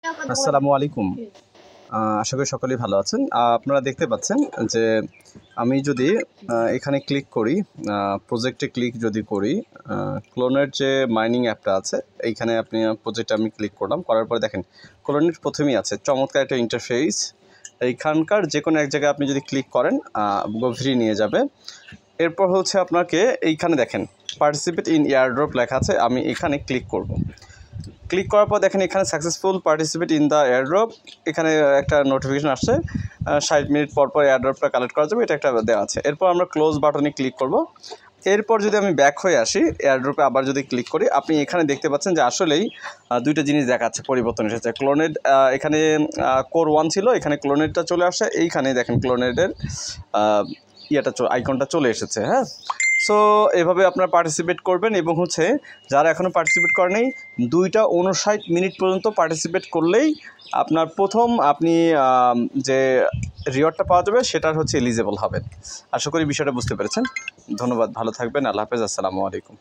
আসসালামু আলাইকুম। আশা করি সকলেই ভালো আছেন। আপনারা দেখতে পাচ্ছেন যে আমি যদি এখানে ক্লিক করি, প্রজেক্টে ক্লিক যদি করি, ক্লোনের যে মাইনিং অ্যাপটা আছে এইখানে আপনি প্রজেক্টে আমি ক্লিক করলাম, করার পরে দেখেন ক্লোনের প্রথমেই আছে চমৎকার একটা ইন্টারফেস। এইখানকার যে কোনো এক জায়গায় আপনি যদি ক্লিক করেন গভীরে নিয়ে যাবে। এরপর হচ্ছে আপনাকে এইখানে দেখেন পার্টিসিপেট ইন এয়ারড্রপ লেখা আছে, আমি এখানে ক্লিক করব। ক্লিক করার পর দেখেন এখানে successful participate in the airdrop, এখানে একটা নোটিফিকেশন আসছে 60 মিনিট পর পর এয়ারড্রপটা কালেক্ট করা যাবে, এটা একটা দেওয়া আছে। এরপর আমরা ক্লোজ বাটনে ক্লিক করব। এরপর যদি আমি ব্যাক হয়ে আসি এয়ারড্রপে আবার যদি ক্লিক করি, আপনি এখানে দেখতে পাচ্ছেন যে আসলেই দুইটা জিনিস দেখাচ্ছে, পরিবর্তন এসেছে। ক্লোনেড এখানে কোর 1 ছিল, এখানে ক্লোনেডটা চলে আসছে, এইখানে দেখেন ক্লোনেডের আইকনটা চলে এসেছে। হ্যাঁ, সো এভাবে আপনারা পার্টিসিপেট করবেন এবং হচ্ছে যারা এখনও পার্টিসিপেট করেনি 2:59 মিনিট পর্যন্ত পার্টিসিপেট করলেই আপনার প্রথম আপনি যে রিওয়ার্ডটা পাওয়া যাবে সেটার হচ্ছে এলিজেবল হবেন। আশা করি বিষয়টা বুঝতে পেরেছেন। ধন্যবাদ, ভালো থাকবেন। আল্লাহ হাফেজ, আসসালামু আলাইকুম।